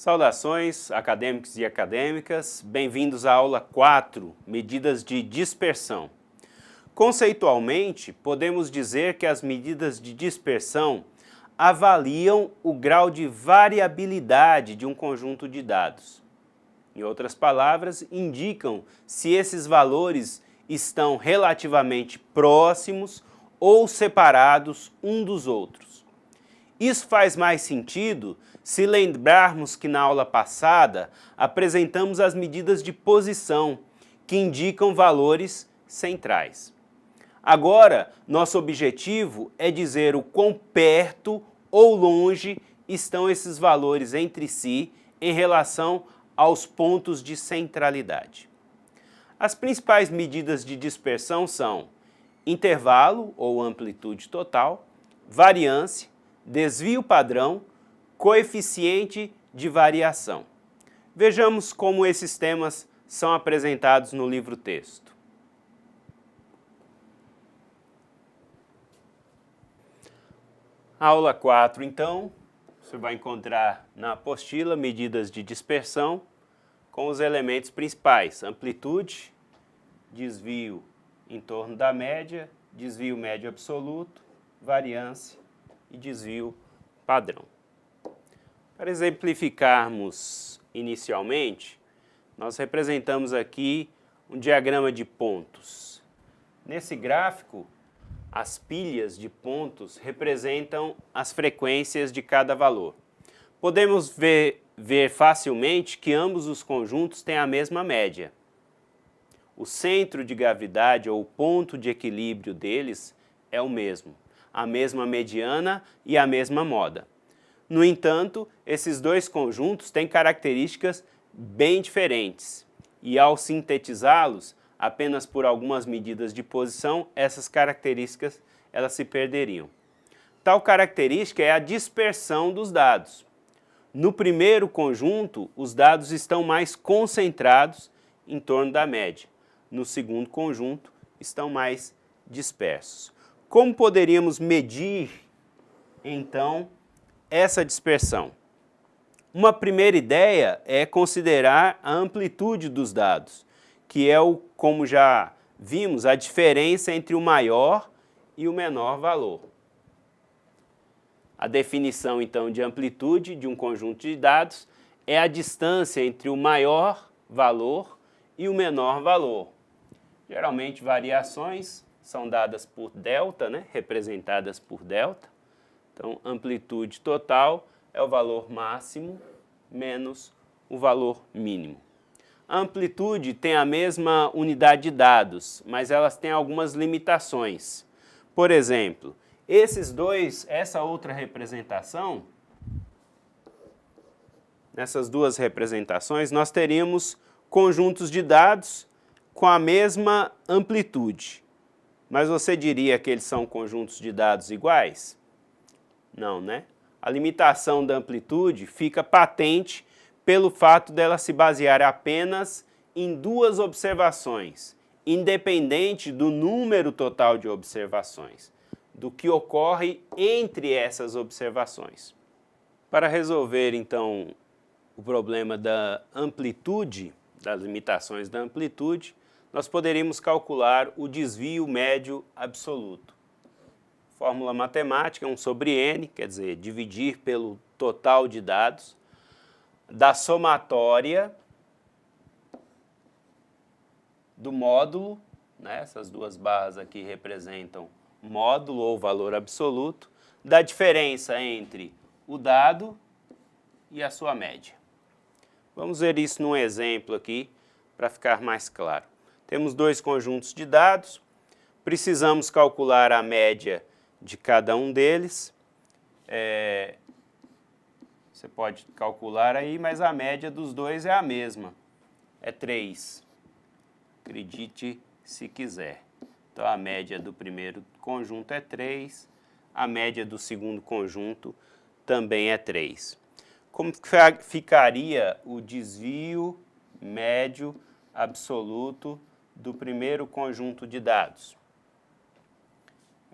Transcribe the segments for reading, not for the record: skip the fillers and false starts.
Saudações, acadêmicos e acadêmicas, bem-vindos à aula 4, medidas de dispersão. Conceitualmente, podemos dizer que as medidas de dispersão avaliam o grau de variabilidade de um conjunto de dados. Em outras palavras, indicam se esses valores estão relativamente próximos ou separados um dos outros. Isso faz mais sentido se lembrarmos que na aula passada apresentamos as medidas de posição, que indicam valores centrais. Agora, nosso objetivo é dizer o quão perto ou longe estão esses valores entre si em relação aos pontos de centralidade. As principais medidas de dispersão são intervalo ou amplitude total, variância, desvio padrão, coeficiente de variação. Vejamos como esses temas são apresentados no livro-texto. Aula 4, então, você vai encontrar na apostila medidas de dispersão com os elementos principais: amplitude, desvio em torno da média, desvio médio absoluto, variância e desvio padrão. Para exemplificarmos inicialmente, nós representamos aqui um diagrama de pontos. Nesse gráfico, as pilhas de pontos representam as frequências de cada valor. Podemos ver facilmente que ambos os conjuntos têm a mesma média. O centro de gravidade ou o ponto de equilíbrio deles é o mesmo, a mesma mediana e a mesma moda. No entanto, esses dois conjuntos têm características bem diferentes e, ao sintetizá-los apenas por algumas medidas de posição, essas características elas se perderiam. Tal característica é a dispersão dos dados. No primeiro conjunto, os dados estão mais concentrados em torno da média. No segundo conjunto, estão mais dispersos. Como poderíamos medir, então, essa dispersão? Uma primeira ideia é considerar a amplitude dos dados, que é, como já vimos, a diferença entre o maior e o menor valor. A definição, então, de amplitude de um conjunto de dados é a distância entre o maior valor e o menor valor. Geralmente, variações são dadas por delta, representadas por delta. Então, amplitude total é o valor máximo menos o valor mínimo. A amplitude tem a mesma unidade de dados, mas elas têm algumas limitações. Por exemplo, essa outra representação, nessas duas representações, nós teríamos conjuntos de dados com a mesma amplitude. Mas você diria que eles são conjuntos de dados iguais? Não, né? A limitação da amplitude fica patente pelo fato dela se basear apenas em duas observações, independente do número total de observações, do que ocorre entre essas observações. Para resolver, então, o problema da amplitude, das limitações da amplitude, nós poderíamos calcular o desvio médio absoluto. Fórmula matemática, 1 sobre n, quer dizer, dividir pelo total de dados, da somatória do módulo, essas duas barras aqui representam módulo ou valor absoluto, da diferença entre o dado e a sua média. Vamos ver isso num exemplo aqui, para ficar mais claro. Temos dois conjuntos de dados, precisamos calcular a média de cada um deles. Você pode calcular aí, mas a média dos dois é a mesma, é 3. Acredite se quiser. Então, a média do primeiro conjunto é 3, a média do segundo conjunto também é 3. Como ficaria o desvio médio absoluto do primeiro conjunto de dados?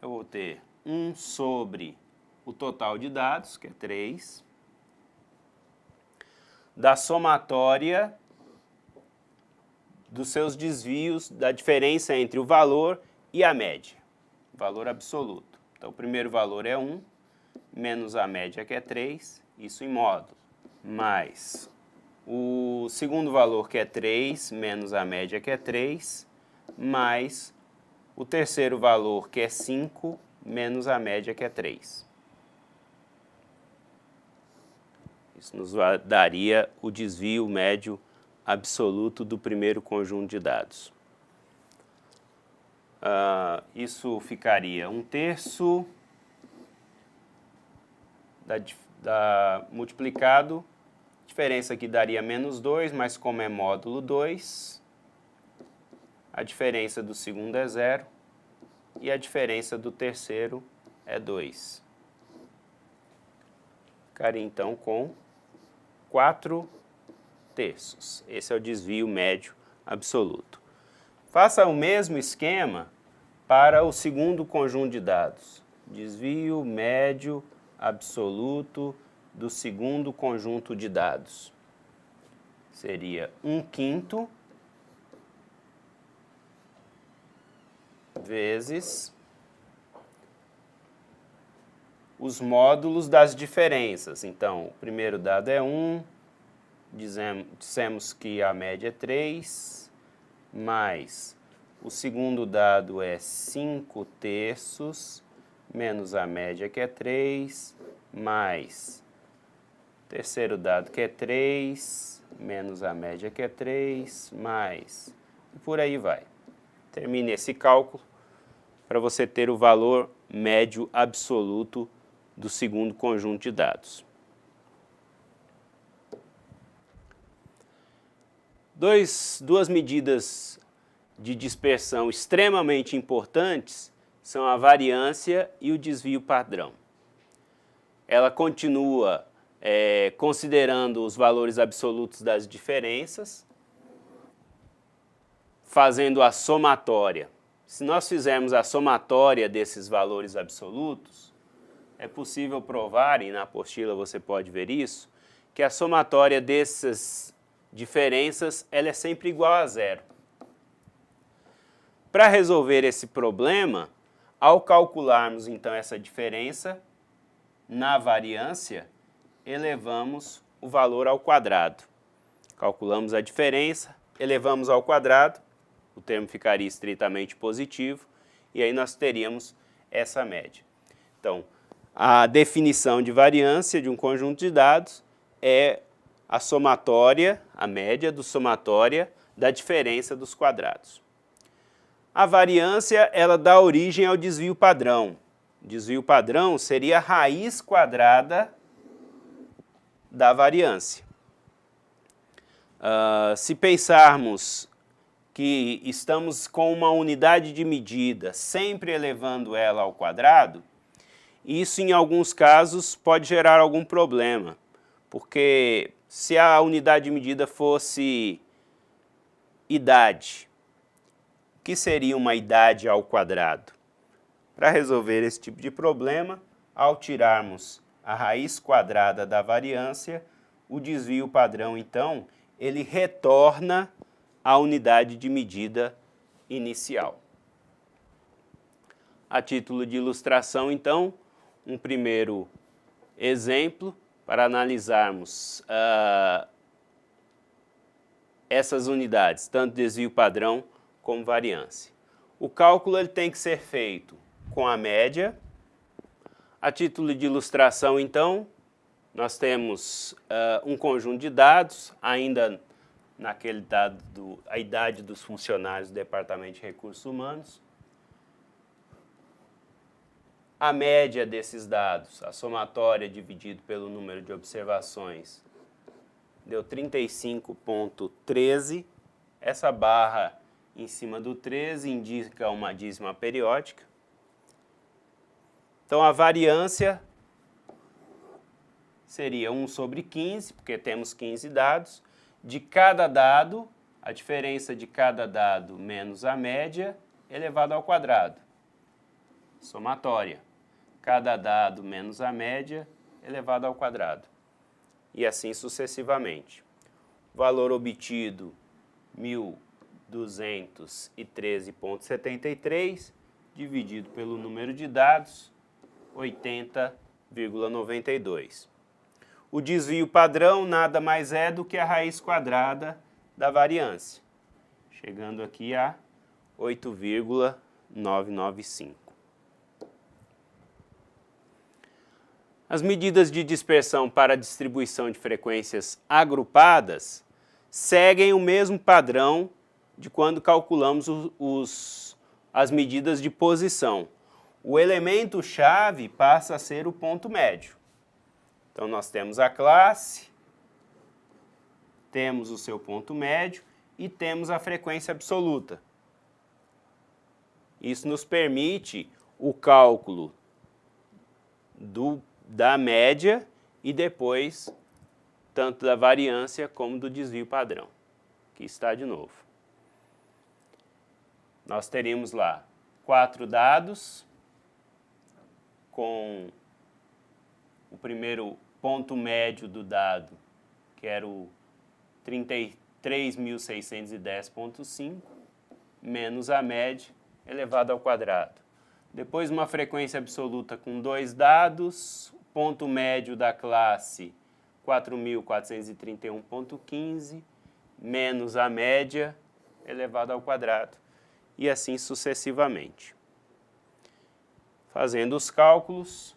Eu vou ter 1 sobre o total de dados, que é 3, da somatória dos seus desvios, da diferença entre o valor e a média, valor absoluto. Então, o primeiro valor é 1, menos a média, que é 3, isso em módulo, mais o segundo valor, que é 3, menos a média, que é 3, mais o terceiro valor, que é 5, menos a média, que é 3. Isso nos daria o desvio médio absoluto do primeiro conjunto de dados. Isso ficaria 1/3 multiplicado, diferença aqui daria -2, mas como é módulo 2, a diferença do segundo é 0 e a diferença do terceiro é 2. Ficaria então com 4/3. Esse é o desvio médio absoluto. Faça o mesmo esquema para o segundo conjunto de dados. Desvio médio absoluto do segundo conjunto de dados. Seria 1/5 vezes os módulos das diferenças. Então, o primeiro dado é 1, dissemos que a média é 3, mais o segundo dado é 5/3, menos a média, que é 3, mais o terceiro dado, que é 3, menos a média, que é 3, mais, e por aí vai. Termine esse cálculo para você ter o valor médio absoluto do segundo conjunto de dados. Duas medidas de dispersão extremamente importantes são a variância e o desvio padrão. Ela continua considerando os valores absolutos das diferenças, fazendo a somatória. Se nós fizermos a somatória desses valores absolutos, é possível provar, e na apostila você pode ver isso, que a somatória dessas diferenças ela é sempre igual a 0. Para resolver esse problema, ao calcularmos então essa diferença, na variância, elevamos o valor ao quadrado. Calculamos a diferença, elevamos ao quadrado, o termo ficaria estritamente positivo, e aí nós teríamos essa média. Então, a definição de variância de um conjunto de dados é a somatória, a média do somatória da diferença dos quadrados. A variância, ela dá origem ao desvio padrão. O desvio padrão seria a raiz quadrada da variância. Se pensarmos que estamos com uma unidade de medida sempre elevando ela ao quadrado, isso em alguns casos pode gerar algum problema, porque se a unidade de medida fosse idade, o que seria uma idade ao quadrado? Para resolver esse tipo de problema, ao tirarmos a raiz quadrada da variância, o desvio padrão, então, ele retorna à unidade de medida inicial. A título de ilustração, então, um primeiro exemplo para analisarmos essas unidades, tanto desvio padrão como variância. O cálculo ele tem que ser feito com a média. A título de ilustração, então, nós temos um conjunto de dados, ainda naquele dado, a idade dos funcionários do Departamento de Recursos Humanos. A média desses dados, a somatória dividido pelo número de observações, deu 35,13. Essa barra em cima do 13 indica uma dízima periódica. Então, a variância seria 1/15, porque temos 15 dados. De cada dado, a diferença de cada dado menos a média elevado ao quadrado. Somatória. Cada dado menos a média elevado ao quadrado. E assim sucessivamente. valor obtido 1.213,73, dividido pelo número de dados, 80,92. O desvio padrão nada mais é do que a raiz quadrada da variância, chegando aqui a 8,995. As medidas de dispersão para a distribuição de frequências agrupadas seguem o mesmo padrão de quando calculamos as medidas de posição. O elemento-chave passa a ser o ponto médio. Então, nós temos a classe, temos o seu ponto médio e temos a frequência absoluta. Isso nos permite o cálculo da média e depois tanto da variância como do desvio padrão, que está de novo. Nós teríamos lá 4 dados com o primeiro ponto médio do dado, que era o 33.610,5, menos a média elevado ao quadrado. Depois uma frequência absoluta com 2 dados, ponto médio da classe 4.431,15, menos a média elevado ao quadrado, e assim sucessivamente. Fazendo os cálculos,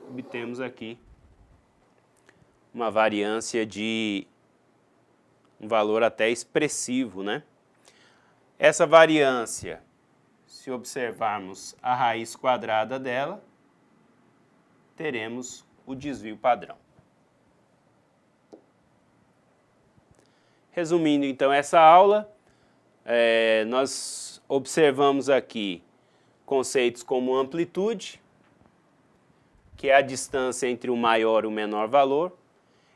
obtemos aqui uma variância de um valor até expressivo, né? Essa variância, se observarmos a raiz quadrada dela, teremos o desvio padrão. Resumindo então essa aula, nós observamos aqui conceitos como amplitude, que é a distância entre o maior e o menor valor.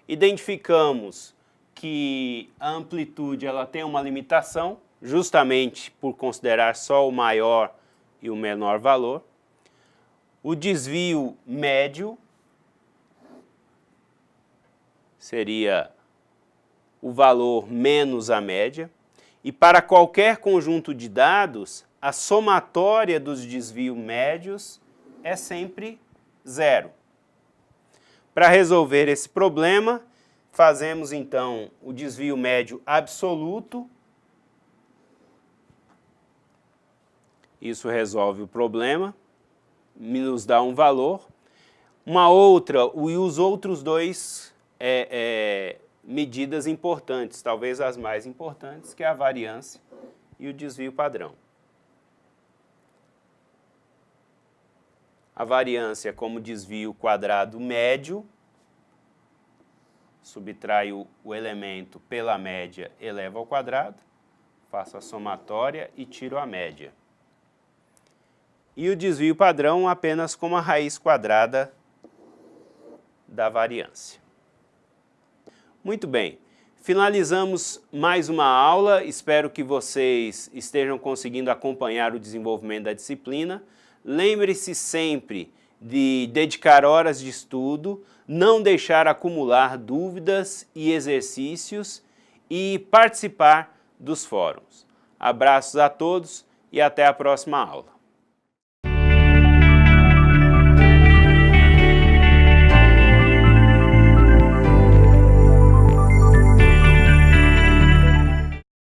Identificamos que a amplitude ela tem uma limitação, justamente por considerar só o maior e o menor valor. O desvio médio seria o valor menos a média. E para qualquer conjunto de dados, a somatória dos desvios médios é sempre 0. Para resolver esse problema, fazemos então o desvio médio absoluto. Isso resolve o problema, nos dá um valor. Uma outra, e os outros dois medidas importantes, talvez as mais importantes, que é a variância e o desvio padrão. A variância como desvio quadrado médio, subtrai o elemento pela média, eleva ao quadrado, faço a somatória e tiro a média. E o desvio padrão apenas como a raiz quadrada da variância. Muito bem, finalizamos mais uma aula, espero que vocês estejam conseguindo acompanhar o desenvolvimento da disciplina. Lembre-se sempre de dedicar horas de estudo, não deixar acumular dúvidas e exercícios e participar dos fóruns. Abraços a todos e até a próxima aula.